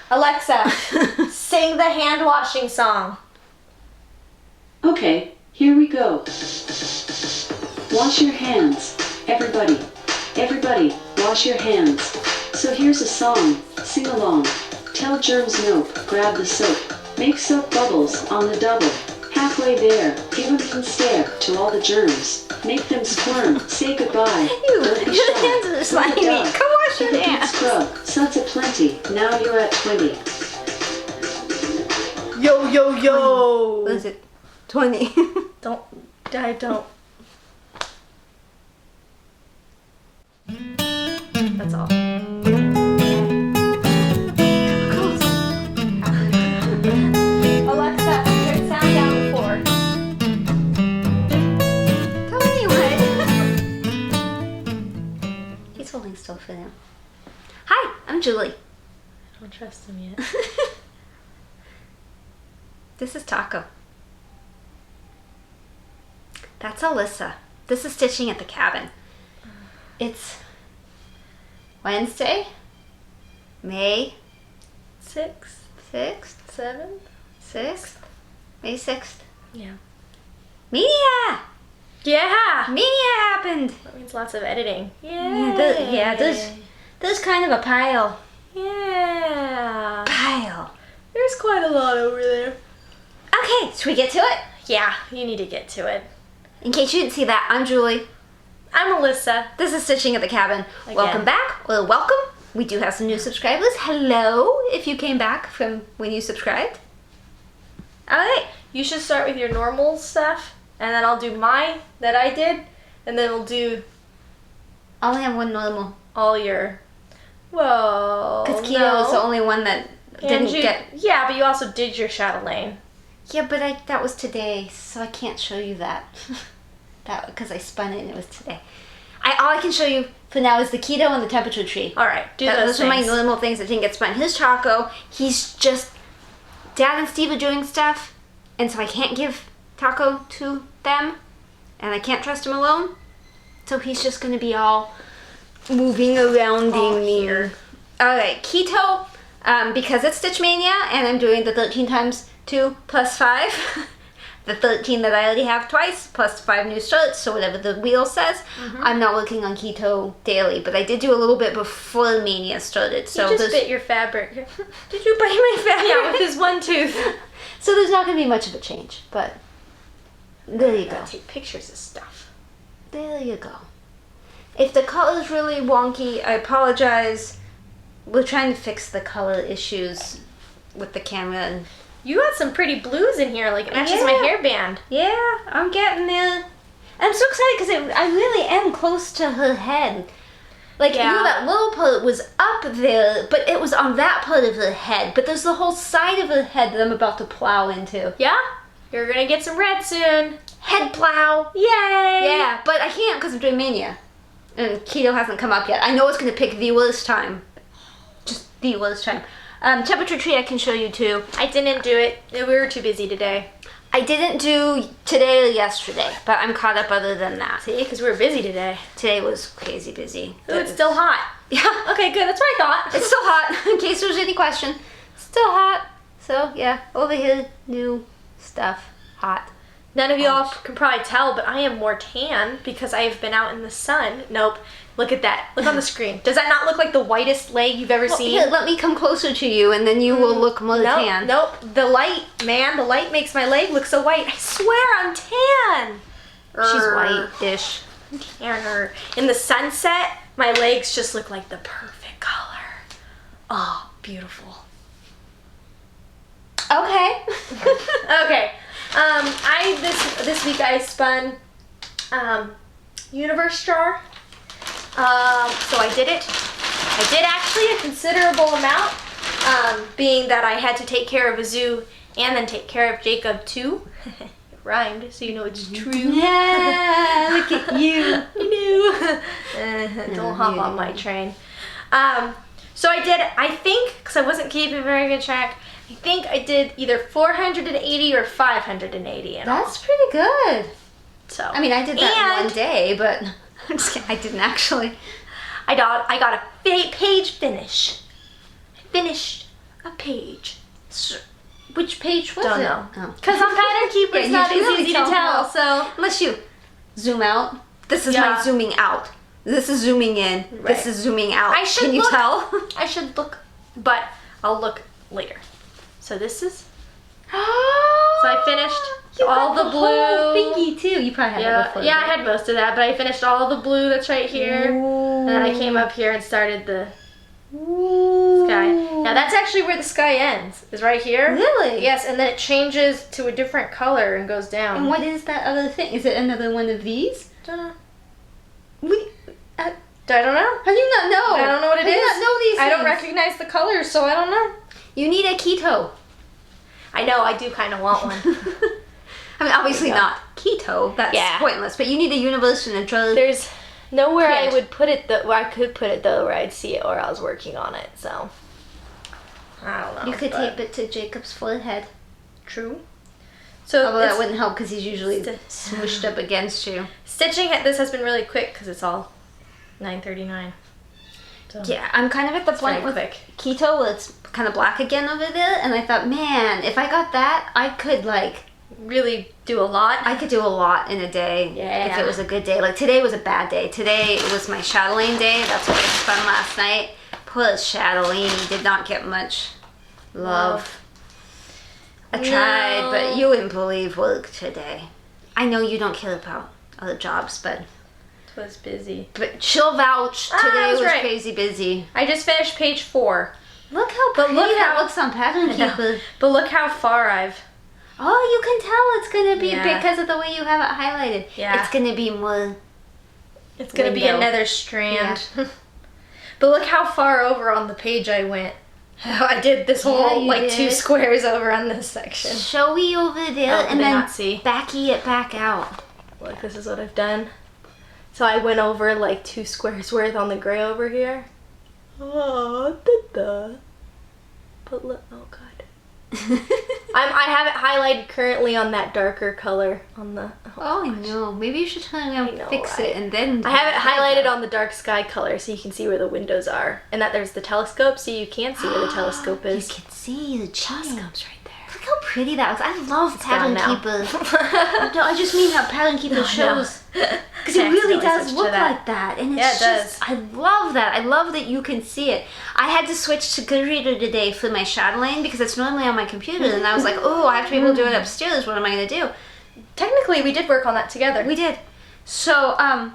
Alexa, sing the hand washing song. Okay, here we go. Wash your hands. Everybody. Everybody, wash your hands. So here's a song. Sing along. Tell germs nope. Grab the soap. Make soap bubbles on the double. Halfway there, give 'em some stare to all the germs. Make them squirm. Say goodbye. Don't be Your shy. hands are slimy. Come wash your Take a deep hands. scrub. Suds aplenty. Now you're at 20. Yo, yo, yo. What is it? 20. Don't. I don't. That's all. Alexa, turn sound down before. Tell me what. He's holding still for now. Hi, I'm Julie. I don't trust him yet. This is Taco. That's Alyssa. This is Stitching at the Cabin. It's Wednesday, May 6th, 6th, 7th. 6th, May 6th. Yeah. Maynia! Yeah. Maynia happened! That means lots of editing. There's kind of a pile. Yeah. Pile. There's quite a lot over there. Okay, should we get to it? Yeah, you need to get to it. In case you didn't see that, I'm Julie. I'm Alyssa. This is Stitching at the Cabin. Again. Welcome back. Well, welcome. We do have some new subscribers. Hello, if you came back from when you subscribed. All right. You should start with your normal stuff, and then I'll do mine that I did, and then we'll do I only have one normal. all your. Whoa. Because Keto is the only one that didn't get. Yeah, but you also did your Chatelaine. Yeah, but that was today, so I can't show you that. That because I spun it and it was today. All I can show you for now is the Keto and the temperature tree. All right, Those are my normal things that didn't get spun. His Taco, he's just Dad and Steve are doing stuff, and so I can't give Taco to them, and I can't trust him alone. So he's just gonna be all moving around in here. All right, Keto, because it's Stitch Mania, and I'm doing the 13 times 2 plus 5. The 13 that I already have twice, plus 5 new starts, so whatever the wheel says. I'm not working on Keto daily, but I did do a little bit before Mania started. So He just bit your fabric. Did you bite my fabric? Yeah, with his one tooth. So there's not going to be much of a change, but there you go. Take pictures of stuff. There you go. If the color's really wonky, I apologize. We're trying to fix the color issues with the camera and You got some pretty blues in here, like it matches my hairband. yeah, I'm getting there. I'm so excited because I really am close to her head. Like, you know, that little part was up there, but it was on that part of her head. But there's the whole side of her head that I'm about to plow into. Yeah? You're gonna get some red soon. Head plow. Yay! Yeah, but I can't because I'm doing Mania. And Keto hasn't come up yet. I know it's going to pick the worst time. Just the worst time. Temperature tree I can show you too. I didn't do it. We were too busy today. I didn't do today or yesterday, but I'm caught up other than that. See, because we were busy today. Today was crazy busy. Ooh, it's still hot. Yeah. Okay, good. That's what I thought. It's still hot, in case there's any question. Still hot. So, yeah, over here, new stuff. Hot. None of y'all can probably tell, but I am more tan because I have been out in the sun. Nope. Look at that. Look on the screen. Does that not look like the whitest leg you've ever seen? Here, let me come closer to you, and then you will look more tan. Nope. The light, man, the light makes my leg look so white. I swear I'm tan. She's white-ish. Tanner. In the sunset, my legs just look like the perfect color. Oh, beautiful. Okay. Okay. This week I spun Universe Jar. So I did it. I did actually a considerable amount, being that I had to take care of a zoo and then take care of Jacob too. It rhymed, so you know it's true. Yeah, look at you. You know. Don't hop on my train. So I did, I think, because I wasn't keeping very good track, I think I did either 480 or 580 in all. That's pretty good. So I mean, I did that in one day, but I'm just kidding, I didn't actually. I got a page finish. I finished a page. Which page was Don't it? know. Oh. Because on pattern keeper, it's Yeah, not you as really easy to don't tell. know. So Unless you zoom out. This is Yeah. my zooming out. This is zooming in. Right. This is zooming out. I should Can you look. tell? I should look, but I'll look later. So this is. So I finished all the blue. whole thingy too. You probably had that Yeah, before. yeah, I had most of that, but I finished all the blue that's right here. And then I came up here and started the sky. Now that's actually where the sky ends, is right here. Really? Yes, and then it changes to a different color and goes down. And what is that other thing? Is it another one of these? Don't know. We, I don't know. how do you not know? I don't know what it How do is. you not know these I don't things? recognize the colors, so I don't know. You need a keto. I know, I do kind of want one. I mean, obviously There you go. not keto. That's Yeah. pointless. But you need a universe and a drug. There's nowhere I Can't. would put it, where I could put it though, where I'd see it or I was working on it, so. I don't know. You could but- tape it to Jacob's forehead. True. So Although that it's- wouldn't help because he's usually Sti- smushed up against you. stitching this has been really quick because it's all 9:39. So Yeah, I'm kind of at the it's point very with quick. keto where it's kind of black again over there, and I thought, man, if I got that, I could Really do a lot. I could do a lot in a day Yeah. if it was a good day. Like today was a bad day. Today was my chatelaine day. That's what was fun last night. Poor chatelaine did not get much love. I tried, No. but you wouldn't believe work today. I know you don't care about other jobs, but Was busy. she'll vouch. Ah, Today that's was right. crazy busy. I just finished page 4. Look how But pretty look that how- looks on Pattern I know. Keeper. But look how far I've. Oh, you can tell it's gonna be Yeah. because of the way you have it highlighted. Yeah. It's gonna be more. It's gonna be Window. another strand. But look how far over on the page I went. I did this whole you like 2 did. squares over on this section. Showy over there, Oh, and can they then not see? backy it back out. Look, this is what I've done. So I went over like 2 squares worth on the gray over here. Oh, da-da. But look, oh god. I have it highlighted currently on that darker color on the. Oh, I know. Maybe you should try and I know, fix right? it, and then. I have it highlighted on the dark sky color so you can see where the windows are, and that there's the telescope, so you can see where the telescope is. You can see the telescope's right there. Look how pretty that looks. I love Pattern gone now. Keeper. No, I just mean how Pattern Keeper shows. Because it I really accidentally does switched look to that. like that. And it's Yeah, it just, does. I love that. I love that you can see it. I had to switch to Goodreader today for my chatelaine because it's normally on my computer. And I was like, oh, I have to be able to do it upstairs. What am I going to do? Technically, we did work on that together. We did. So, I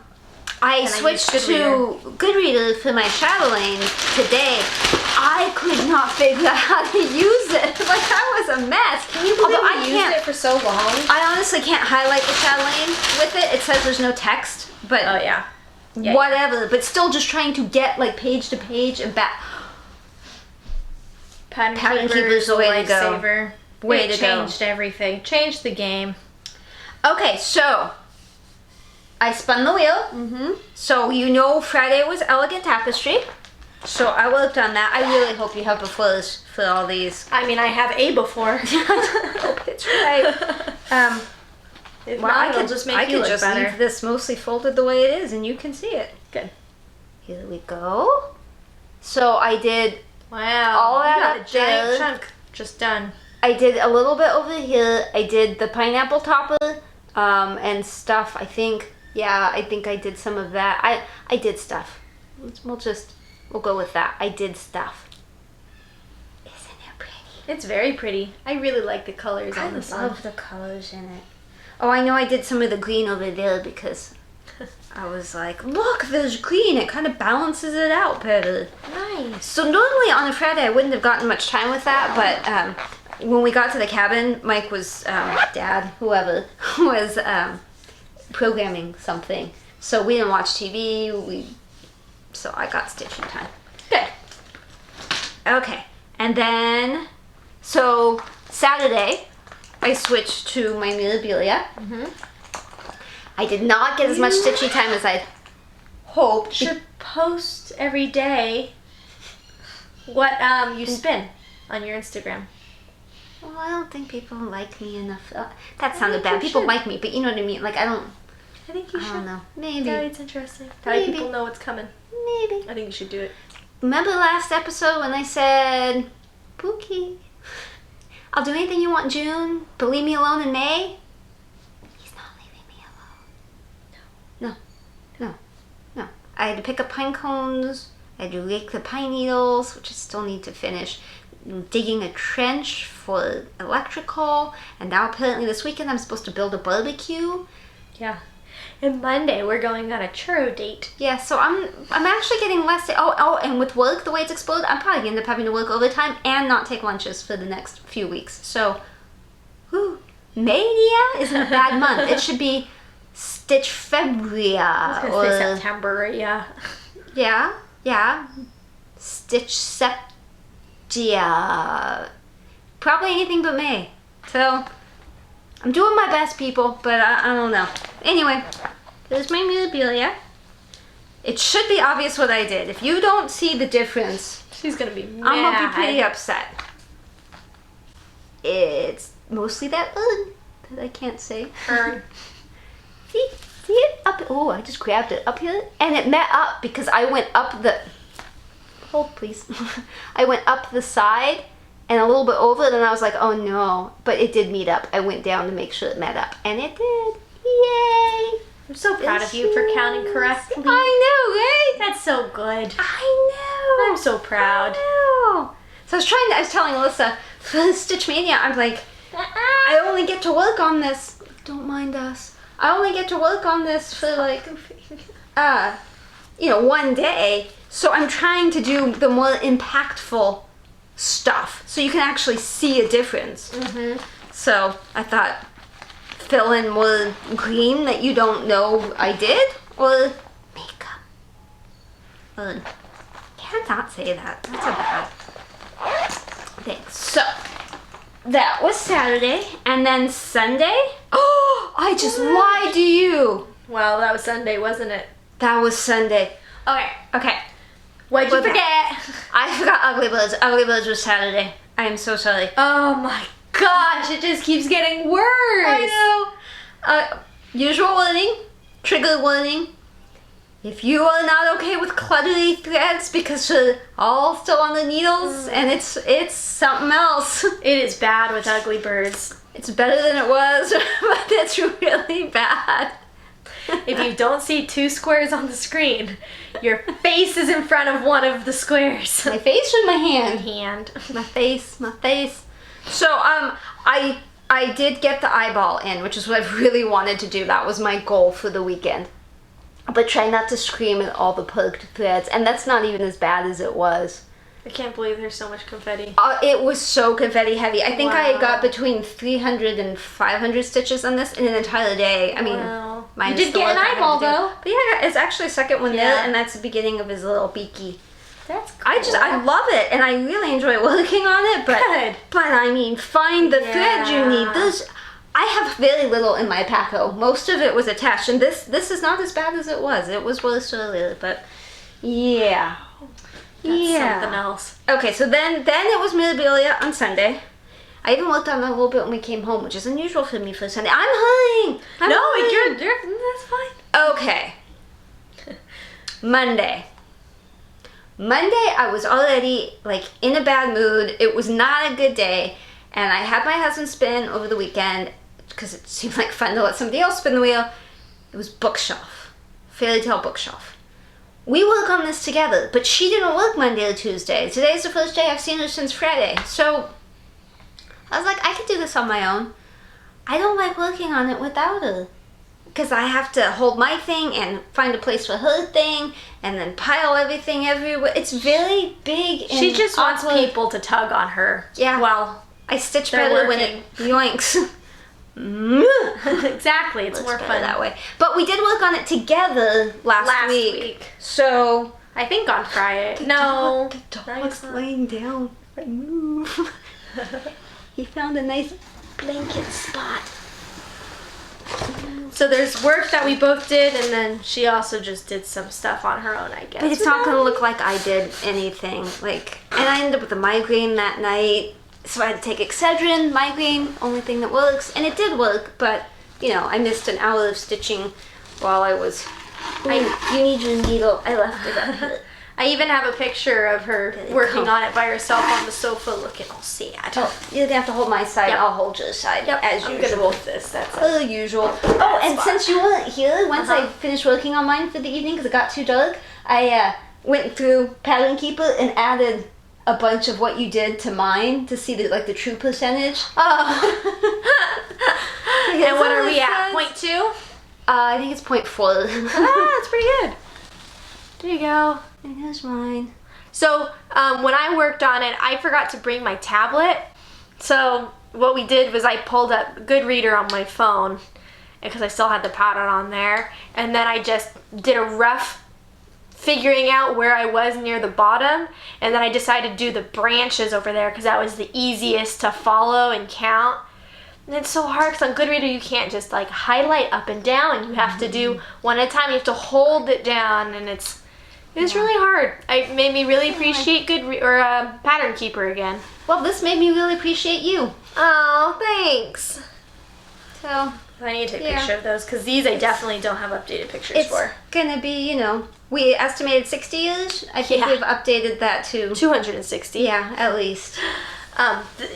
I switched used to Goodreader for my chatelaine today. I could not figure out how to use it. Like, I was a mess. Can you believe Although I we can't, used it for so long? I honestly can't highlight the chatelaine with it. It says there's no text, but Oh yeah. Yeah, whatever. But still just trying to get like page to page and back. Pattern Keeper's the way to go. Lifesaver. Way It to go. changed everything. Changed the game. Okay, so I spun the wheel. Mm-hmm. So you know Friday was Elegant Tapestry. So I worked on that. I really hope you have a flourish for all these. I mean, I have A before. Oh, it's right. If Well, not, it'll just make you could look just better. leave this mostly folded the way it is, and you can see it. Good. Here we go. So I did Wow. All that you got up a giant there. chunk just done. I did a little bit over here. I did the pineapple topper and stuff. I think I did some of that. I did stuff. We'll go with that. I did stuff. Isn't it pretty? It's very pretty. I really like the colors I on this one. love the colors in it. Oh, I know I did some of the green over there because I was like, look, there's green. It kind of balances it out better. Nice. So normally on a Friday I wouldn't have gotten much time with that, but when we got to the cabin, Mike was, Dad, whoever, was programming something. So we didn't watch TV, so I got stitching time. Good. Okay, and then, so Saturday, I switched to my Mirabilia. I did not get as much stitchy time as I'd hoped. Should post every day what you spin on your Instagram. Well, I don't think people like me enough. That sounded think bad. you People should. like me, but you know what I mean? Like, I think you should. don't know. Maybe. Yeah, it's interesting. That way Maybe. people know what's coming. Maybe. I think you should do it. Remember last episode when I said Spooky. I'll do anything you want in June, but leave me alone in May. He's not leaving me alone. No. I had to pick up pine cones. I had to rake the pine needles, which I still need to finish. Digging a trench for electrical. And now apparently this weekend I'm supposed to build a barbecue. Yeah. And Monday we're going on a churro date. Yeah, so I'm actually getting less. And with work, the way it's exploded, I'm probably gonna end up having to work overtime and not take lunches for the next few weeks. So, Maynia isn't a bad month. It should be Stitch February. I was gonna say September, yeah. Yeah. Stitch Septia. Probably anything but May. So, I'm doing my best, people, but I don't know. Anyway, there's my Mirabilia. It should be obvious what I did. If you don't see the difference, She's gonna be mad. I'm gonna be pretty upset. It's mostly that bird that I can't say. See it up? Oh, I just grabbed it up here, and it met up because I went up the. Hold, please. I went up the side and a little bit over it, and I was like, oh no. But it did meet up. I went down to make sure it met up, and it did. Yay! I'm so proud of you for counting correctly. I know, right? That's so good. I know. I'm so proud. I know. So I was telling Alyssa, for Stitch Mania, I'm like, I only get to work on this. Don't mind us. I only get to work on this for like, one day. So I'm trying to do the more impactful stuff so you can actually see a difference. Mm-hmm. So I thought, fill in more green that you don't know I did, or makeup. Can't not say that. That's a bad thing. So that was Saturday, and then Sunday. Oh, I just lied to you. Well, that was Sunday, wasn't it? That was Sunday. Okay. What'd you We're forget? back. I forgot Ugly Birds. Ugly Birds was Saturday. I am so sorry. Oh my gosh, it just keeps getting worse. I know. Usual warning, trigger warning. If you are not okay with cluttery threads because you're all still on the needles and it's something else. It is bad with Ugly Birds. It's better than it was, but it's really bad. If you don't see two squares on the screen, your face is in front of one of the squares. My face or my hand? My face. So, I did get the eyeball in, which is what I've really wanted to do. That was my goal for the weekend. But try not to scream at all the perked threads, and that's not even as bad as it was. I can't believe there's so much confetti. It was so confetti heavy. I think I Wow. got between 300 and 500 stitches on this in an entire day. I mean, Wow. minus You did the get work an I had to eyeball, do. though. But yeah, it's actually a second one there, Yeah. and that's the beginning of his little beaky. That's cool. I love it, and I really enjoy working on it. But Good. I mean, find the thread you need. Yeah. I have very little in my Paco. Most of it was attached, and this is not as bad as it was. It was worse earlier, but yeah. That's something else. Okay, so then it was Mirabilia on Sunday. I even worked on it a little bit when we came home, which is unusual for me for Sunday. I'm hurrying. You're that's fine. Okay. Monday, I was already like in a bad mood. It was not a good day, and I had my husband spin over the weekend because it seemed like fun to let somebody else spin the wheel. It was Bookshelf, Fairytale Bookshelf. We work on this together, but she didn't work Monday or Tuesday. Today's the first day I've seen her since Friday. So I was like, I could do this on my own. I don't like working on it without her, because I have to hold my thing and find a place for her thing and then pile everything everywhere. It's very big and She just wants awkward. people to tug on her. Yeah. Well, I stitch They're better when it yoinks. exactly. It's more better fun that way. But we did work on it together last week. So I think on Friday. No. the dog's laying down. Move. He found a nice blanket spot. So there's work that we both did, and then she also just did some stuff on her own, I guess. But it's not gonna look like I did anything. And I ended up with a migraine that night, so I had to take Excedrin, migraine, only thing that works, and it did work. But I missed an hour of stitching while I was. You need your needle. I left it up here. I even have a picture of her Really working cool. on it by herself on the sofa looking all sad. Oh, you're gonna have to hold my side. Yep. I'll hold your side. Yep, as I'm usual. gonna move this. That's it. As usual. Oh, and fine. since you weren't here, once I Uh-huh. finished working on mine for the evening because it got too dark, I went through Pattern Keeper and added a bunch of what you did to mine to see the true percentage. And what are we at? 0.2? I think it's 0.4. That's pretty good. There you go. And here's mine. So when I worked on it, I forgot to bring my tablet. So what we did was I pulled up Goodreader on my phone because I still had the pattern on there. And then I just did a rough figuring out where I was near the bottom. And then I decided to do the branches over there because that was the easiest to follow and count. And it's so hard because on Goodreader you can't just like highlight up and down. You have to do one at a time. You have to hold it down, and it's really hard. It made me really appreciate Pattern Keeper again. Well, this made me really appreciate you. Oh, thanks. So I need to take a Yeah. picture of those because these I definitely don't have updated pictures it's for. gonna be, we estimated 60-ish. I think Yeah. we've updated that to 260. yeah, at least.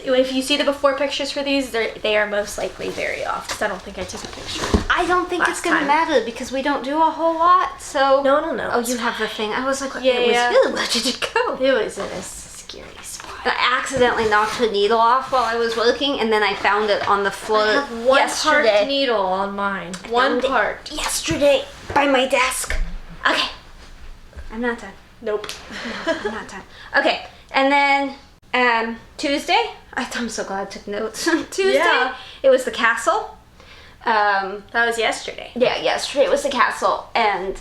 If you see the before pictures for these, they are most likely very off because I don't think I took a picture. I don't think it's Last gonna time. matter because we don't do a whole lot. So No. Oh, you have the thing. I was like, Yeah, it was yeah. here. Where did it go? It was in a scary spot. I accidentally knocked the needle off while I was working, and then I found it on the floor I have one yesterday. part needle on mine. One Found it part. yesterday by my desk. Okay, I'm not done. Nope. I'm not done. Okay, and then Tuesday. I'm so glad I took notes. Tuesday, Yeah. it was the castle. That was yesterday. Yeah, yesterday it was the castle, and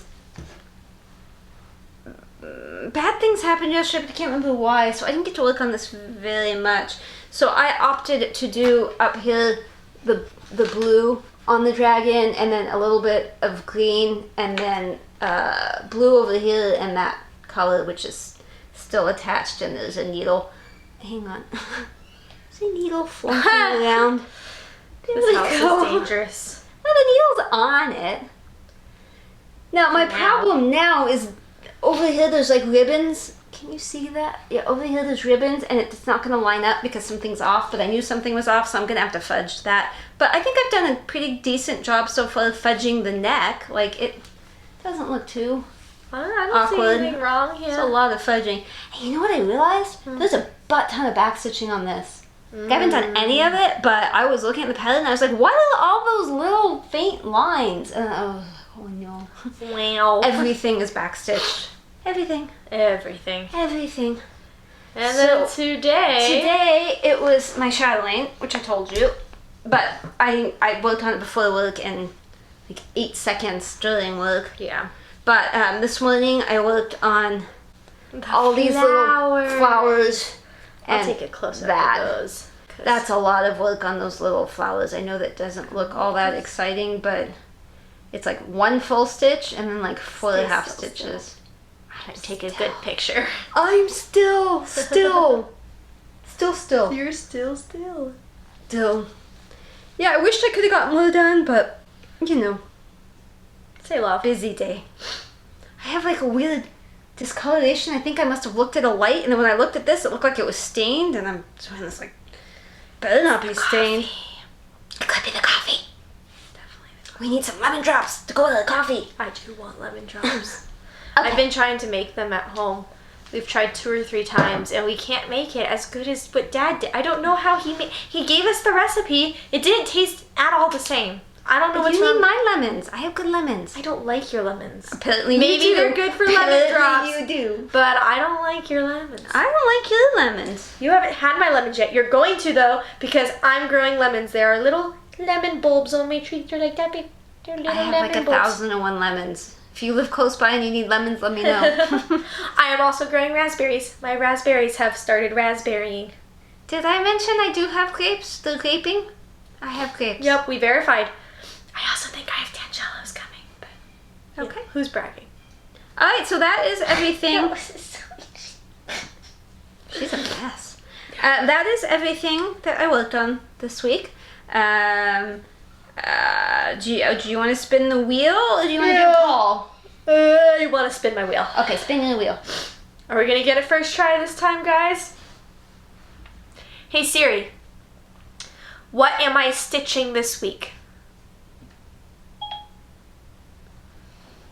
bad things happened yesterday, but I can't remember why, so I didn't get to work on this very much. So I opted to do up here the blue on the dragon, and then a little bit of green, and then blue over here, and that color, which is still attached, and there's a needle. Hang on. There's a needle floating around. There This we house go. is dangerous. Well, the needle's on it. Now, my Now. problem now is over here there's like ribbons. Can you see that? Yeah, over here there's ribbons, and it's not going to line up because something's off, but I knew something was off, so I'm going to have to fudge that. But I think I've done a pretty decent job so far fudging the neck. Like, it doesn't look too... I don't Awkward. see anything wrong here. There's a lot of fudging. Hey, you know what I realized? There's a butt ton of back stitching on this. I haven't done any of it, but I was looking at the pattern and I was like, what are all those little faint lines? And oh no. Wow. Everything is backstitched. Everything. Everything. Everything. And So, then today. Today it was my chatelaine, which I told you, but I worked on it before work and like 8 seconds during work. Yeah. But this morning I worked on all these little flowers. I'll and take a close up that. of those. 'cause That's a lot of work on those little flowers. I know that doesn't look all that exciting, but it's like one full stitch and then like 4 Stay half still, stitches. take a good picture. I'm still. Still. You're still. Still. Yeah, I wished I could have got more done, but Say love. busy day. I have like a weird discoloration. I think I must have looked at a light, and then when I looked at this, it looked like it was stained, and I'm doing this like, better not be stained. It could be the coffee. Definitely. We need some lemon drops to go with the coffee. I do want lemon drops. Okay. I've been trying to make them at home. We've tried 2 or 3 times, and we can't make it as good as what Dad did. I don't know how he gave us the recipe. It didn't taste at all the same. I don't know But what's you wrong. need my lemons. I have good lemons. I don't like your lemons. Apparently Maybe you do. they're good for lemon Apparently drops. you do. But I don't like your lemons. I don't like your lemons. You haven't had my lemons yet. You're going to, though, because I'm growing lemons. There are little lemon bulbs on my tree. They're like that big. They're little I have lemon like bulbs. 1,001 lemons. If you live close by and you need lemons, let me know. I am also growing raspberries. My raspberries have started raspberrying. Did I mention I do have grapes? Still graping? I have grapes. Yep, we verified. I also think I have tangelos coming. But Okay. who's bragging? All right, so that is everything. No, this is so She's a mess. That is everything that I worked on this week. Do you want to spin the wheel or do you want to do Yeah. a haul? You want to spin my wheel. Okay, spinning the wheel. Are we going to get it first try this time, guys? Hey Siri, what am I stitching this week?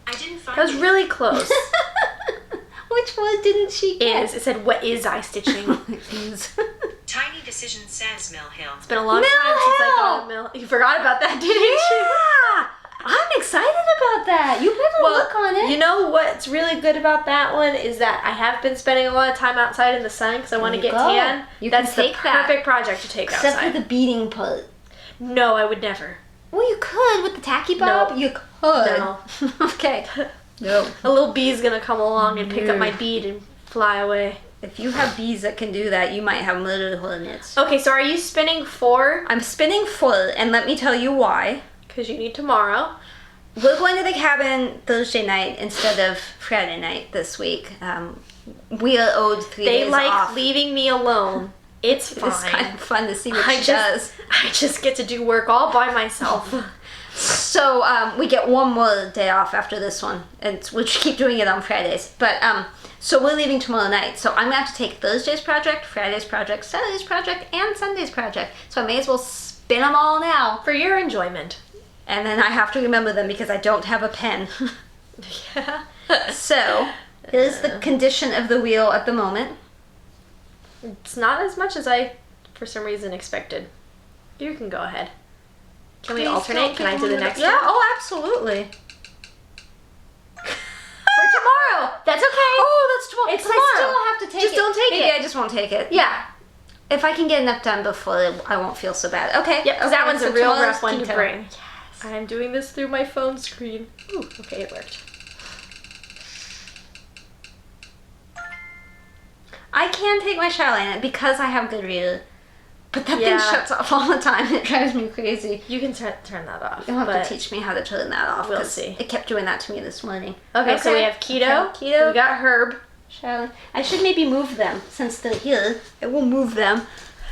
I didn't find That was really close. Which one didn't she get? It said, what is I stitching? Tiny Decision says Mill Hill. It's been a long Mill time since I Hill! got a mill. You forgot about that, didn't you? Yeah! I'm excited about that. You better look on it. You know what's really good about that one is that I have been spending a lot of time outside in the sun because I want to There get you go. tan. You can That's take the that. perfect project to take Except outside. for the beading part. No, I would never. Well, you could with the tacky bob. No. You could. No. Okay. No. A little bee's gonna come along and pick up my bead and fly away. If you have bees that can do that, you might have little hornets. Okay, so are you spinning 4? I'm spinning full, and let me tell you why. Because you need tomorrow. We're going to the cabin Thursday night instead of Friday night this week. We are owed 3 They days like off. leaving me alone. It's fine. It's kind of fun to see what I she just, does. I just get to do work all by myself. So we get one more day off after this one, and we'll keep doing it on Fridays. But so we're leaving tomorrow night. So I'm gonna have to take Thursday's project, Friday's project, Saturday's project, and Sunday's project. So I may as well spin them all now, For your enjoyment. and then I have to remember them because I don't have a pen. Yeah. So here's the condition of the wheel at the moment. It's not as much as I, for some reason, expected. You can go ahead. Can we Please alternate? don't Can I pick do the one of next Yeah, one? oh, absolutely. For tomorrow. That's okay. Oh, that's tomorrow. It's But tomorrow. I still have to take Just it. don't take Maybe it. I just won't take it. Yeah. If I can get enough done before, I won't feel so bad. Okay. Yep, because that one's so a real tomorrow's rough one to Keto. bring. I'm doing this through my phone screen. Ooh, okay, it worked. I can take my shower in it because I have good reader. But that Yeah. thing shuts off all the time. It drives me crazy. You can turn that off. You'll have but to teach me how to turn that off. We'll 'cause see. It kept doing that to me this morning. Okay, so we have keto. Okay, keto. We got herb. Shower. I should maybe move them since they're here. I will move them.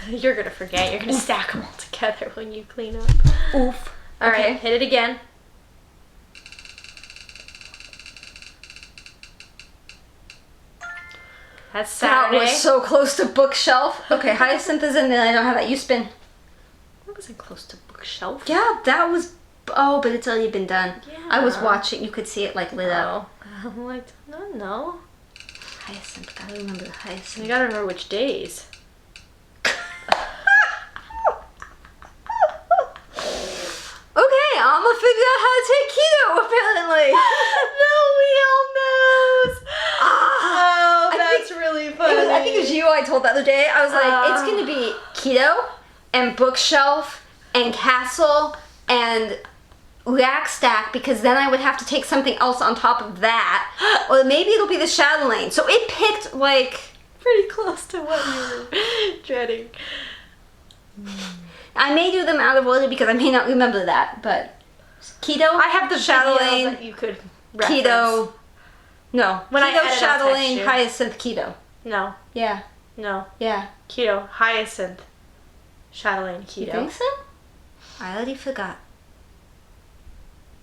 You're gonna forget. You're gonna stack them all together when you clean up. Oof. All right, Okay. hit it again. That's That Saturday. was so close to bookshelf. Okay, Hyacinth is in there. I don't have that. You spin. That wasn't close to bookshelf. Yeah, that was. Oh, but it's already been done. I was Yeah. watching. You could see it like lit up. Oh, I'm like, no. Hyacinth. Gotta remember the hyacinth. You gotta remember which days. Okay, I'm gonna figure out how to take keto. Apparently. The wheel knows. Oh, I that's think- really funny. I think it was you I told the other day. I was like, it's gonna be keto and bookshelf and castle and rack stack because then I would have to take something else on top of that. Or maybe it'll be the shadow lane. So it picked like pretty close to what you were dreading. I may do them out of order because I may not remember that, but keto. I have the shadow video lane. that you could reference. Keto. No. When I keto, edit, I'll shadow text lane, you. hyacinth, keto. No, Yeah. no. Yeah. Keto, hyacinth, Chatelaine, keto. You think so? I already forgot.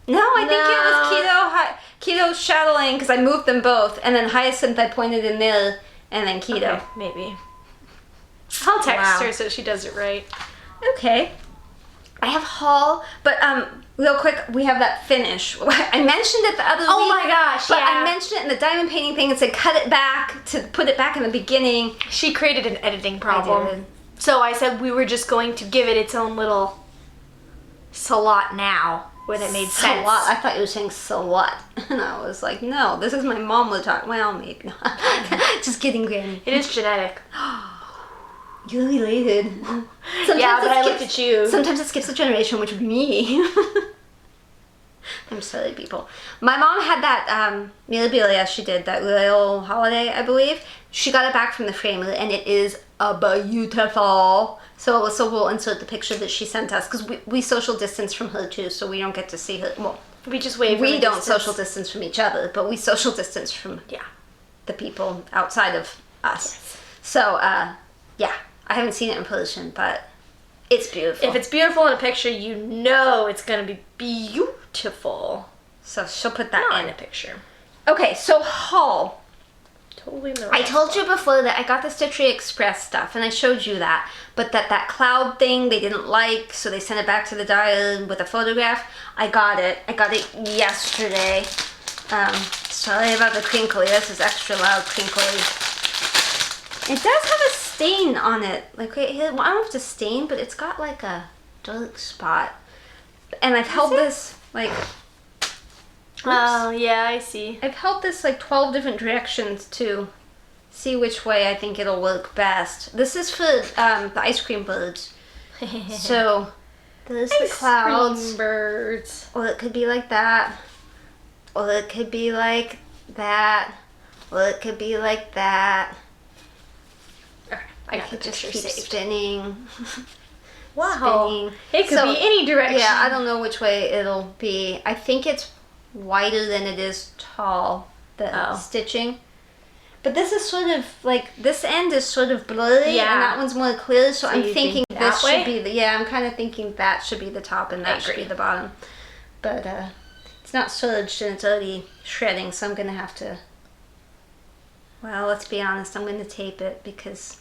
No, I think it was keto, keto, shadow lane because I moved them both, and then hyacinth I pointed in there, and then keto. Okay, maybe. I'll text Wow. her so she does it right. Okay. I have haul, but real quick, we have that finish. I mentioned it the other week. Oh my gosh, But yeah. I mentioned it in the diamond painting thing and said cut it back to put it back in the beginning. She created an editing problem. I did. So I said we were just going to give it its own little salot now when it made sense. Salat. I thought you were saying salat. And I was like, no, this is my mom would talk. Well, maybe not. Just kidding, Granny. It is genetic. You're related. Sometimes Yeah, but it I looked skips- at you. Sometimes it skips a generation, which would be me. I'm sorry, people. My mom had that Mirabilia she did, that Royal Holiday, I believe. She got it back from the framer, and it is beautiful. So we'll insert the picture that she sent us, because we social distance from her, too, so we don't get to see her. Well, We just wave. we from a don't distance. social distance from each other, but we social distance from Yeah. the people outside of us. So, yeah, I haven't seen it in person, but it's beautiful. If it's beautiful in a picture, you know it's gonna be beautiful. So she'll put that Not in. a picture. Okay, so haul. Totally in the I right told you spot. before that I got the Stitchery Express stuff, and I showed you that. But that cloud thing they didn't like, so they sent it back to the dyer with a photograph. I got it. I got it yesterday. Sorry about the crinkly. This is extra loud crinkly. It does have a stain on it. Like, I don't know if it's a stain, but it's got like a dark spot. And I've held this like... Oh, yeah, I see. I've held this like 12 different directions to see which way I think it'll work best. This is for the ice cream birds. So there's the clouds. Cream birds. Or it could be like that. Or it could be like that. Or it could be like that. I got the could just picture keep saved. spinning. Wow. Spinning. It could So, be any direction. Yeah, I don't know which way it'll be. I think it's wider than it is tall, the stitching. But this is sort of like, this end is sort of blurry, Yeah. and that one's more clear, so I'm you thinking think this that way? should be the, yeah, I'm kind of thinking that should be the top and I that should be agree. the bottom. But it's not serged and it's already shredding, so I'm going to have to, well, let's be honest, I'm going to tape it because...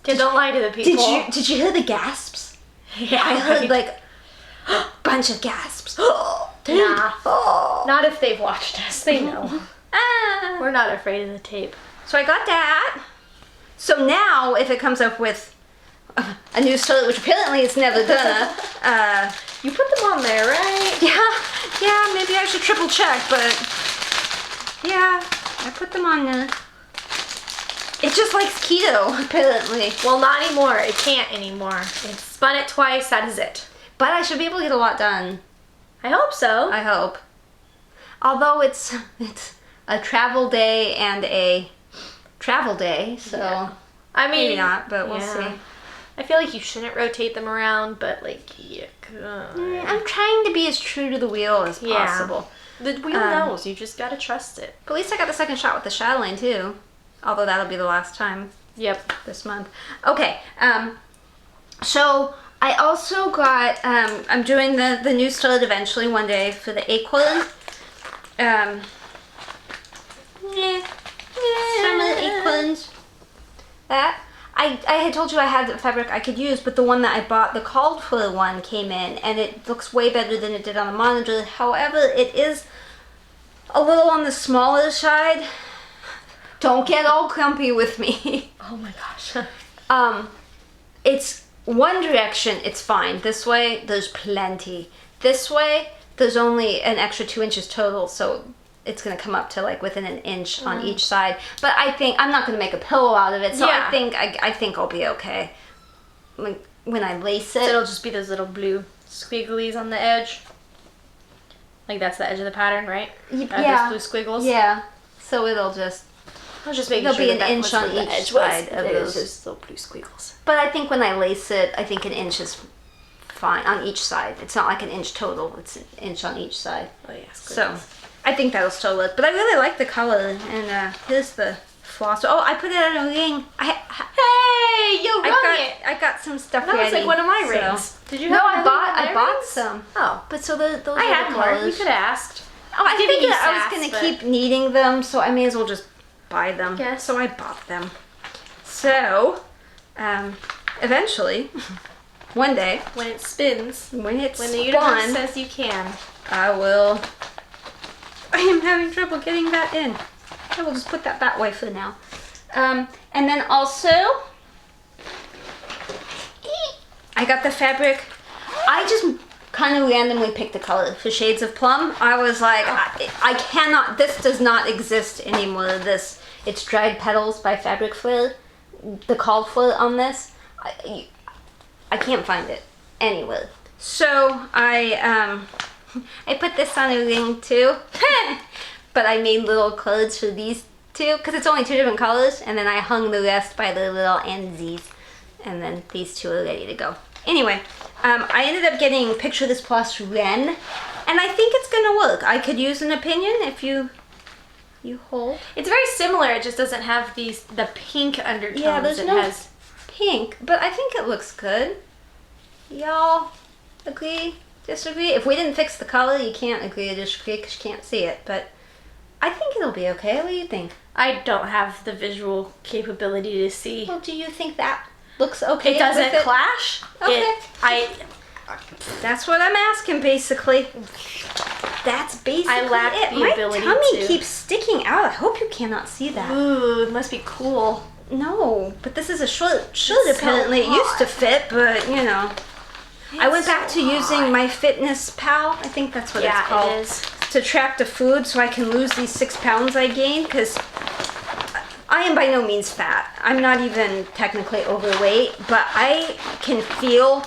Yeah, don't lie to the people. Did you hear the gasps? Yeah, I heard right. like a bunch of gasps. Nah. Oh. Not if they've watched us. They know. Ah. We're not afraid of the tape. So I got that. So now, if it comes up with a new story, which apparently it's never done, You put them on there, right? yeah, maybe I should triple check, but yeah, I put them on there. It just likes keto, apparently. Well, not anymore. It can't anymore. It's spun it twice. That is it. But I should be able to get a lot done. I hope so. I hope. Although it's a travel day and a travel day, so Yeah. I mean, maybe not, but we'll yeah. see. I feel like you shouldn't rotate them around, but like, yeah, I'm trying to be as true to the wheel as Yeah. possible. the wheel knows. You just gotta trust it. But at least I got the second shot with the Chatelaine too. Although that'll be the last time Yep. this month. Okay, so I also got, I'm doing the new start eventually one day for the acorn. Some of the acorns. That. I had told you I had the fabric I could use, but the one that I bought, the called for one, came in, and it looks way better than it did on the monitor. However, it is a little on the smaller side. Don't get all grumpy with me. Oh my gosh. It's one direction, it's fine. This way, there's plenty. This way, there's only an extra 2 inches total, so it's gonna come up to like within an inch on each side. But I think I'm not gonna make a pillow out of it, so Yeah. I think I'll be okay. When I lace it, So it'll just be those little blue squigglies on the edge. Like that's the edge of the pattern, right? yeah, Those blue squiggles. yeah. So it'll just. I was just making There'll sure be that an that inch was on where the each edge was. side of There's those. just little blue squiggles. But I think when I lace it, I think an inch is fine on each side. It's not like an inch total. It's an inch on each side. Oh yeah. So, I think that'll still work. But I really like the color. And here's the floss. Oh, I put it on a ring. Hey, you rung it. I got some stuff That was ready. like one of my so- rings. Did you No, have I another one of I my bought rings? some. Oh, But so those I are had the more. colors. You could have asked. Oh, I Giving figured you I was sass, gonna but- keep needing them, so I may as well just buy them. Yes. So I bought them. So, eventually, one day, When it spins, when it's when the universe spun, says you can. I will. I am having trouble getting that in. I will just put that way for now. And then also, I got the fabric. I just kind of randomly picked the color for Shades of Plum. I was like, I cannot, this does not exist anymore. It's Dried Petals by Fabric Flare. The called for on this, I can't find it anywhere. So I put this on a ring too, but I made little cards for these two because it's only 2 different colors, and then I hung the rest by the little endsies, and then these 2 are ready to go. Anyway, I ended up getting Picture This Plus Ren, and I think it's gonna work. I could use an opinion if you hold. It's very similar. It just doesn't have the pink undertones. Yeah, there's it no has. pink, but I think it looks good. Y'all agree? disagree. If we didn't fix the color, you can't agree or disagree because you can't see it. But I think it'll be okay. What do you think? I don't have the visual capability to see. Well, do you think that looks okay? It doesn't with it? clash. Okay. That's what I'm asking, basically. That's basically I lack it. the My ability tummy to. keeps sticking out. I hope you cannot see that. Ooh, it must be cool. No, but this is a shirt. so Apparently, it used to hot. fit, but you know. I went It's back so to hot. using my Fitness Pal. I think that's what it's called. Yeah, it is. To track the food so I can lose these 6 pounds I gained because I am by no means fat. I'm not even technically overweight, but I can feel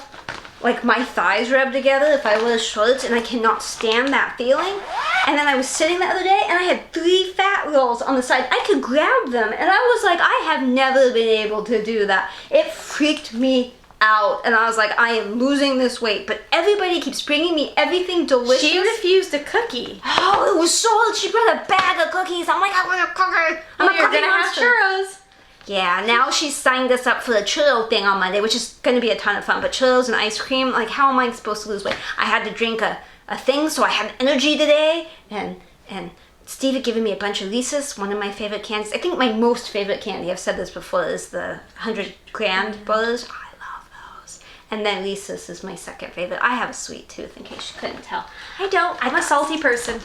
like my thighs rub together if I wear shorts, and I cannot stand that feeling. And then I was sitting the other day and I had 3 fat rolls on the side. I could grab them, and I was like, I have never been able to do that. It freaked me out, and I was like, I am losing this weight, but everybody keeps bringing me everything delicious. She refused a cookie. Oh, it was so. She brought a bag of cookies. I'm like, I want a cookie. I'm Oh, a you're cookie gonna have monster. churros. Yeah, now she's signed us up for the churro thing on Monday, which is going to be a ton of fun. But churros and ice cream, like, how am I supposed to lose weight? I had to drink a thing, so I had energy today. And Steve had given me a bunch of Reese's, one of my favorite candies. I think my most favorite candy, I've said this before, is the 100 grand bars. I love those. And then Reese's is my second favorite. I have a sweet tooth, in case you couldn't tell. I don't. I'm a salty person.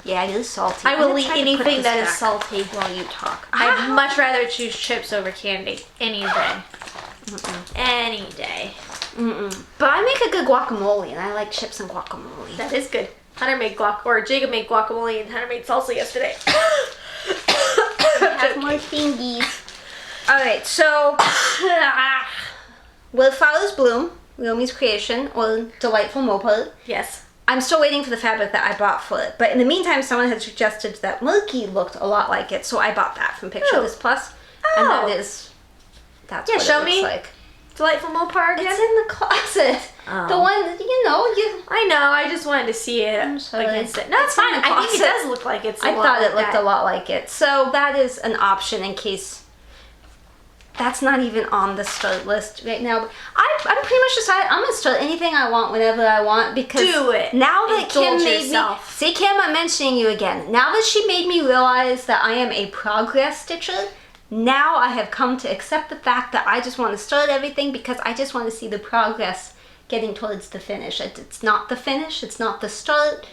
Yeah, it is salty. I I'm will gonna eat try to put anything this that is back salty. while you talk. I'd much rather choose chips over candy any day. Any day. But I make a good guacamole, and I like chips and guacamole. That is good. Hunter made Jacob made guacamole, and Hunter made salsa yesterday. Have more thingies. Alright, so Wildflowers Bloom, Naomi's creation, or Delightful Moped. Yes. I'm still waiting for the fabric that I bought for it. But in the meantime, someone had suggested that Murky looked a lot like it, so I bought that from Picture This Plus. And Oh. that's Yeah, what show it looks me. like. Delightful Mopar again? It's in the closet. Oh. The one, you I know, I just wanted to see it I'm sorry. against it. No, it's in fine. the I think it closet. does look like it's a I lot thought like it looked that. a lot like it. So that is an option in case that's not even on the start list right now. But I'm pretty much decided I'm gonna start anything I want whenever I want because Do it. now that Kim Indulge made yourself. me see Kim, I'm mentioning you again. Now that she made me realize that I am a progress stitcher, now I have come to accept the fact that I just want to start everything because I just want to see the progress getting towards the finish. It's not the finish, it's not the start.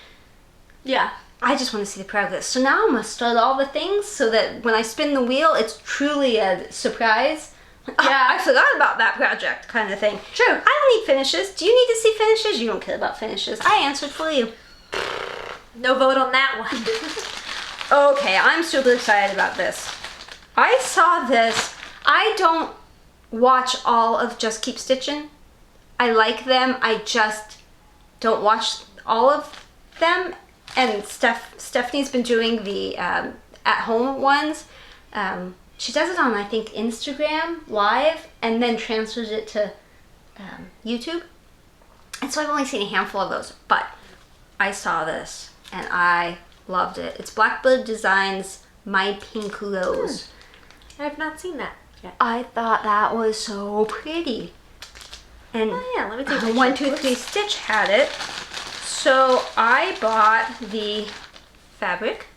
Yeah. I just want to see the progress. So now I'm going to start all the things so that when I spin the wheel, it's truly a surprise. Yeah, I forgot about that project kind of thing. True. I don't need finishes. Do you need to see finishes? You don't care about finishes. I answered for you. No vote on that one. Okay, I'm super excited about this. I saw this. I don't watch all of Just Keep Stitching. I like them. I just don't watch all of them. And Stephanie's been doing the at-home ones. She does it on, I think, Instagram Live, and then transfers it to YouTube. And so I've only seen a handful of those, but I saw this, and I loved it. It's Blackbird Designs My Pink Rose. I have not seen that yet. I thought that was so pretty. And Oh yeah, let me take a picture. 1, 2, 3 Stitch had it. So I bought the fabric.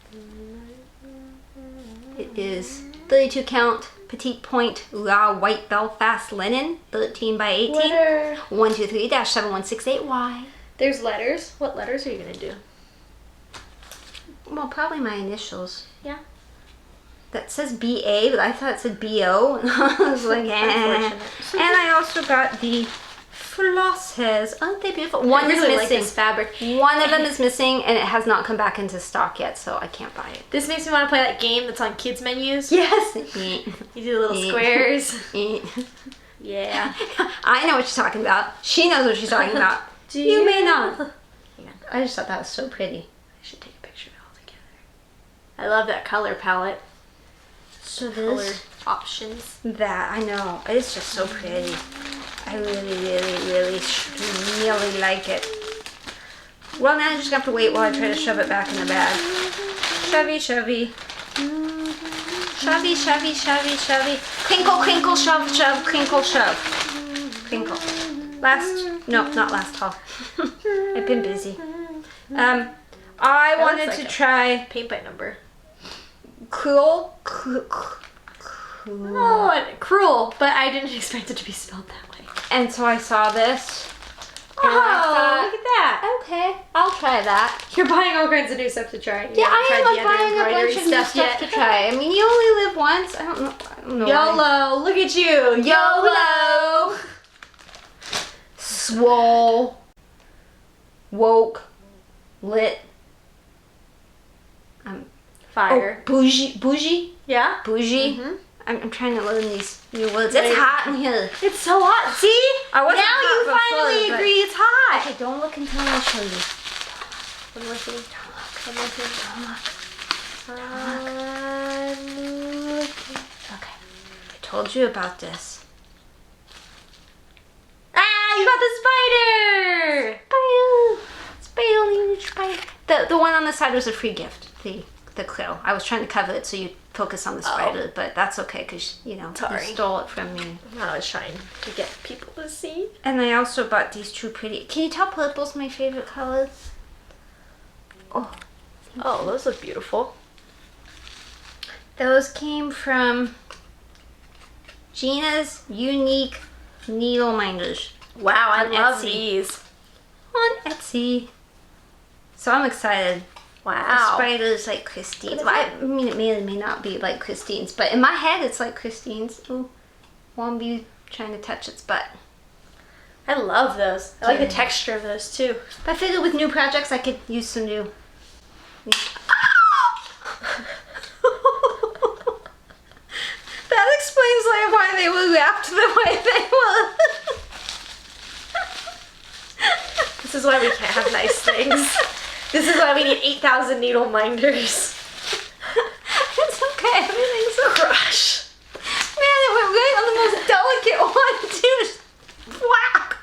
It is 32 count petite point raw white Belfast linen, 13 by 18. What are... 123-7168Y. There's letters. What letters are you going to do? Well, probably my initials. Yeah. That says BA, but I thought it said BO. I was like, eh. Unfortunate. And I also got the floss hairs. Aren't they beautiful? One I really is like missing. this fabric. One of them is missing, and it has not come back into stock yet, so I can't buy it. This makes me want to play that game that's on kids' menus. Yes. You do the little squares. I Yeah. know what you're talking about. She knows what she's talking about. Do You may you? not. Hang on. I just thought that was so pretty. I should take a picture of it all together. I love that color palette. So Color this, options. that, I know. It's just so pretty. I really, really, really, really like it. Well, now I just have to wait while I try to shove it back in the bag. Shovey, shovey. Shovey, shovey, shovey, shovey. Crinkle, crinkle, shove, shove, crinkle, shove. Crinkle. Last, no, not last haul. I've been busy. I wanted to try Paint by number. cruel. Oh, and cruel, but I didn't expect it to be spelled that way. And so I saw this. Oh, look at that. Okay, I'll try that. You're buying all kinds of new stuff to try. Yeah, I am buying a bunch of new stuff to try. I mean, you only live once. I don't know. YOLO, look at you. YOLO. Swole. Woke. Lit. Fire. Oh, bougie. Yeah? Bougie. Mm-hmm. I'm trying to learn these new words. Right. It's hot in here. It's so hot. See? I wasn't now hot you before, finally but- agree it's hot. Okay, don't look until I show you. One more thing. One more thing. I'm looking. Okay. I told you about this. Ah, you got the spider! The one on the side was a free gift. The quill. I was trying to cover it so you'd focus on the spider, but that's okay because you Sorry. stole it from me. I was trying to get people to see. And I also bought these two pretty. Can you tell purple's my favorite color? Oh, Oh, those look beautiful. those came from Gina's Unique Needle Minders Wow, I On love Etsy. these. on Etsy. So I'm excited. The Wow. spider's like Christine's. Well, I mean, it may or may not be like Christine's, but in my head, it's like Christine's. Ooh, Wombi trying to touch its butt. I love those. I like the texture of those too. But I figured with new projects, I could use some new. That explains like why they were wrapped the way they were. This is why we can't have nice things. This is why we need 8,000 needle minders. It's okay, everything's okay. Crush. Man, it went right on the most delicate one, too. Thwack.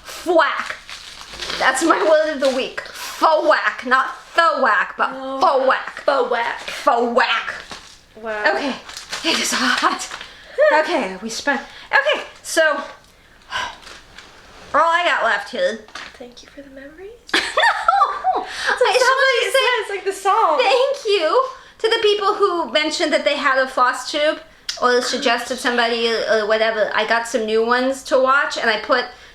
Thwack. That's my word of the week. Thwack. Not the whack, but thwack. Bow whack. Thwack. Wow. Okay. It is hot. Okay, we spent. Okay, so. All I got left here. Thank you for the memories. No! I just want to say It's like the song. thank you to the people who mentioned that they had a FlossTube or suggested somebody or whatever. I got some new ones to watch, and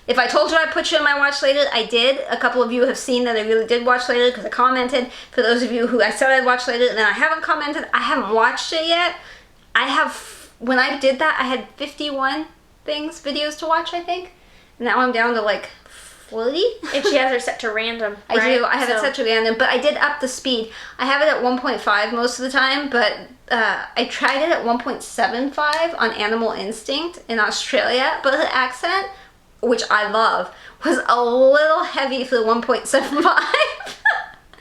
if I told you I'd put you in my watch later, I did. A couple of you have seen that I really did watch later because I commented. For those of you who I said I'd watch later and then I haven't commented, I haven't watched it yet. When I did that, I had 51 videos to watch, I think. Now I'm down to like 40. And she has her set to random. I do. I have it set to random, but I did up the speed. I have it at 1.5 most of the time, but I tried it at 1.75 on Animal Instinct in Australia, but the accent, which I love, was a little heavy for the 1.75.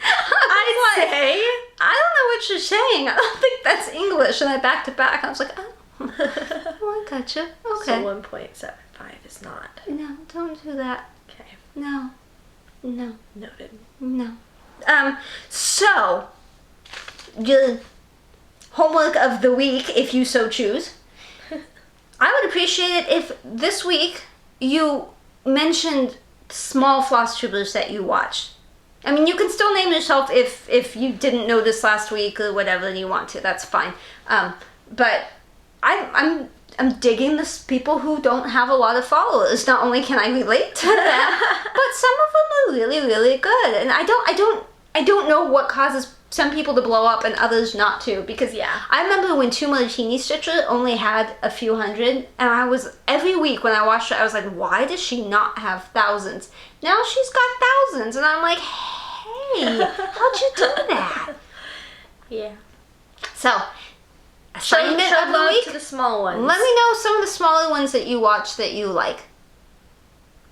I'd say. I don't know what you're saying. I don't think that's English. And I back to back. I was like, oh, I gotcha. Okay. So 1.75 is not. No, don't do that. Okay. No. Noted. No. So, your homework of the week, if you so choose. I would appreciate it if this week you mentioned small floss tubers that you watched. I mean, you can still name yourself if you didn't notice last week or whatever you want to. That's fine. But I'm digging this people who don't have a lot of followers. Not only can I relate to them, but some of them are really, really good. And I don't know what causes some people to blow up and others not to. Because Yeah. I remember when Two Martini Stitcher only had a few hundred, and every week when I watched it, I was like, why does she not have thousands? Now she's got thousands, and I'm like, hey, how'd you do that? Yeah. So, assignment Show of the love week. to the small ones. Let me know some of the smaller ones that you watch that you like.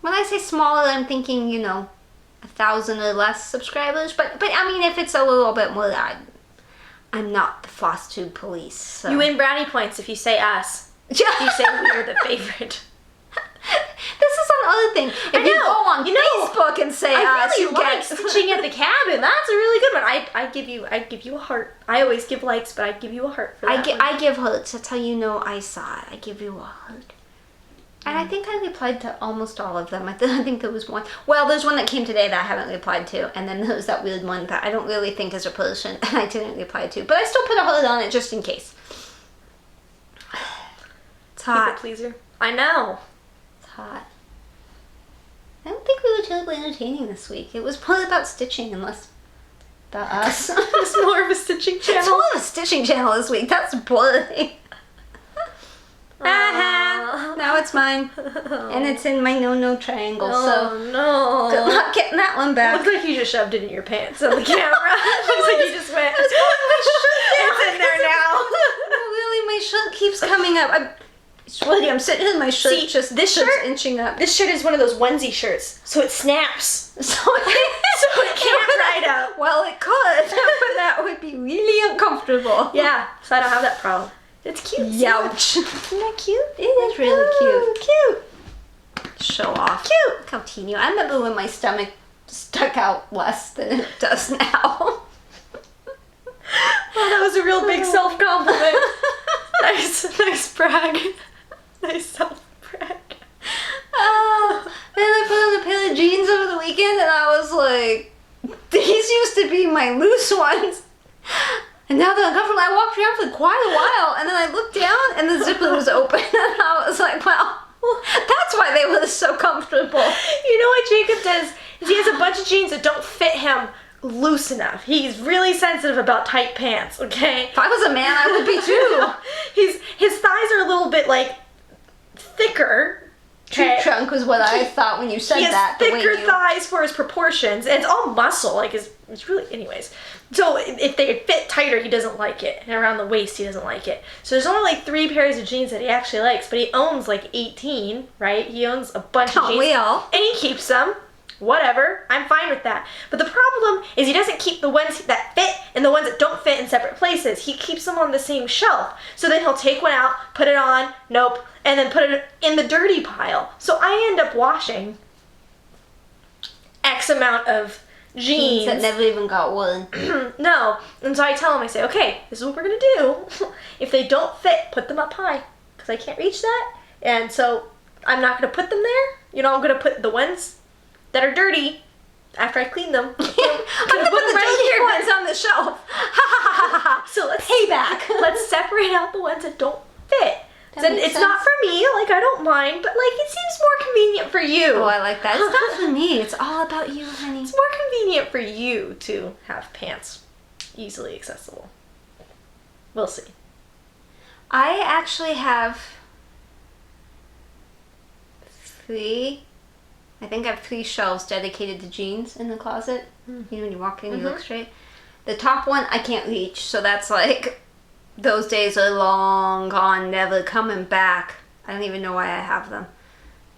When I say smaller, I'm thinking, 1,000 or less subscribers. But I mean, if it's a little bit more, I'm not the FlossTube police. So. You win brownie points if you say us. If you say we're the favorite. This is another thing. If you go on Facebook and say I us, really you like get Stitching at the Cabin. That's a really good one. I give you a heart. I always give likes, but I give you a heart for that one. I give hearts. That's how you know I saw it. I give you a heart. And I think I replied to almost all of them. I think there was one. Well, there's one that came today that I haven't replied to. And then there's that weird one that I don't really think is a person and I didn't reply to. But I still put a hold on it just in case. It's hot. People pleaser. I know. It's hot. I don't think we were terribly entertaining this week. It was probably about stitching and less about us. It's more of a stitching channel. It's more of a stitching channel this week. That's boring. Now it's mine. And it's in my no triangle, so no. good luck getting that one back. Looks like you just shoved it in your pants on the camera. Looks like you just went. It's in there now. No, really, my shirt keeps coming up. I'm sitting in my shirt. See, just this shirt inching up. This shirt is one of those onesie shirts, so it snaps. So it can't ride up. Well, it could, but that would be really uncomfortable. Yeah, so I don't have that problem. It's cute. Youch. Isn't that cute? It is really cute. Cute. Show off. Cute. Look how teeny. I remember when my stomach stuck out less than it does now. Oh, that was a real big self-compliment. Nice brag. Nice self-brag. Oh, then I put on a pair of jeans over the weekend and I was like, these used to be my loose ones. And now they're uncomfortable. I walked around for quite a while and then I looked down and the zipper was open and I was like, well, that's why they were so comfortable. You know what Jacob does? Is he has a bunch of jeans that don't fit him loose enough. He's really sensitive about tight pants, okay? If I was a man, I would be too. His thighs are a little bit like thicker. Tree trunk was what I thought when you said he has that. thicker thighs for his proportions, and it's all muscle. Like it's really, anyways. So if they fit tighter, he doesn't like it, and around the waist, he doesn't like it. So there's only like 3 pairs of jeans that he actually likes, but he owns like 18, right? He owns a bunch of jeans, we all? and he keeps them. Whatever, I'm fine with that. But the problem is he doesn't keep the ones that fit and the ones that don't fit in separate places. He keeps them on the same shelf. So then he'll take one out, put it on, nope, and then put it in the dirty pile. So I end up washing X amount of jeans that never even got worn. No. And so I tell him, I say, okay, this is what we're going to do. If they don't fit, put them up high because I can't reach that. And so I'm not going to put them there. You know, I'm going to put the ones that are dirty after I clean them. I'm gonna put the dirty ones on the shelf. So let's payback. Let's separate out the ones that don't fit. That So makes it's sense. not for me. Like I don't mind, but like it seems more convenient for you. Oh, I like that. It's not for me. It's all about you, honey. It's more convenient for you to have pants easily accessible. We'll see. I actually have 3. I think I have 3 shelves dedicated to jeans in the closet. You know, when you walk in, you look straight. The top one, I can't reach. So that's like, those days are long gone, never coming back. I don't even know why I have them.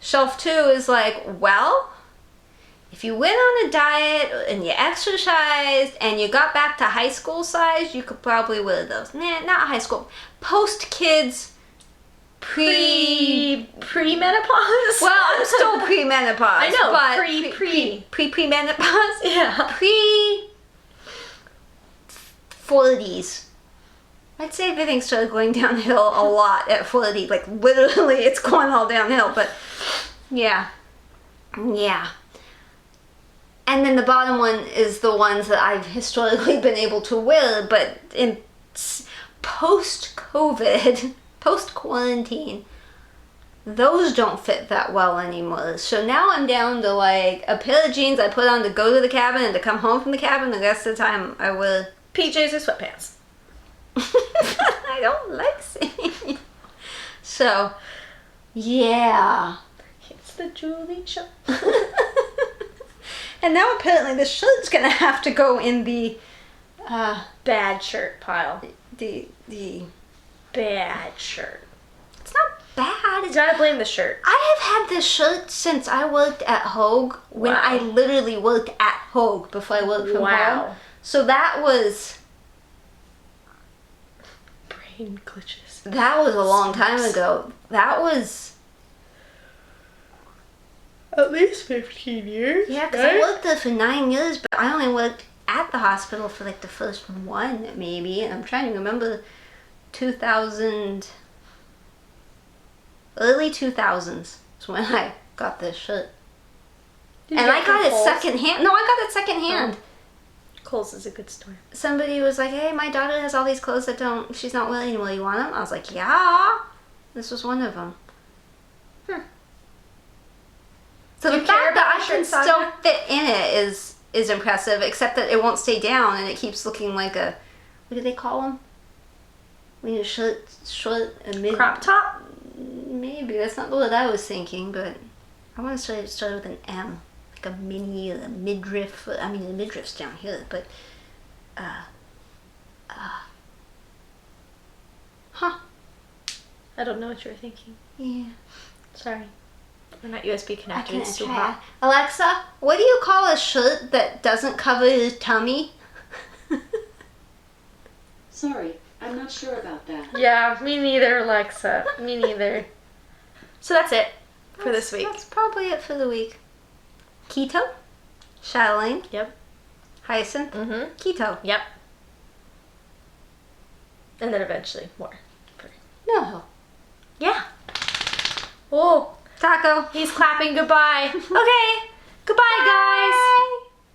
Shelf 2 is like, well, if you went on a diet and you exercised and you got back to high school size, you could probably wear those. Nah, not high school. Post kids, Pre-menopause? Well, I'm still pre-menopause. I know, but pre-menopause? Yeah. Pre-40s. I'd say everything started going downhill a lot at 40. Like, literally, it's going all downhill. But, yeah. Yeah. And then the bottom one is the ones that I've historically been able to wear. But in post-COVID, post-quarantine, those don't fit that well anymore. So now I'm down to like a pair of jeans I put on to go to the cabin and to come home from the cabin. The rest of the time I wear PJs or sweatpants. I don't like saying. So, yeah. It's the Julie show. And now apparently the shirt's gonna have to go in the Bad shirt pile. the Bad shirt. it's not bad. You gotta blame the shirt. I have had this shirt since I worked at Hogue, when Wow. I literally worked at Hogue before I worked from home. So that was Brain glitches. a long time ago. That was At least 15 years. yeah, because I worked there for 9 years, but I only worked at the hospital for like the first one maybe. And I'm trying to remember 2000. early 2000s is when I got this shirt. Did And you I get got from it Kohl's? secondhand. No, I got it secondhand. Kohl's is a good store. Somebody was like, hey, my daughter has all these clothes that she's not wearing. Will you want them? I was like, yeah. This was one of them. So Do the you care fact that about I can the shirt, still Sonia? fit in it is impressive, except that it won't stay down and it keeps looking like a, what do they call them? When your short, a mid... Crop top? Maybe, that's not the word I was thinking, but I want to say it started with an M. Like a mini, a midriff. I mean, the midriff's down here, but... Huh. I don't know what you were thinking. Yeah. Sorry. We're not USB I connected. can't It's too try. hot. Alexa, what do you call a shirt that doesn't cover your tummy? Sorry, I'm not sure about that. Yeah, me neither, Alexa. Me neither. So that's it for this week. That's probably it for the week. Keto, Chatelaine, Yep. Hyacinth, Mm-hmm. Keto. Yep. And then eventually more. No. Yeah. Oh, Taco. he's clapping goodbye. Okay.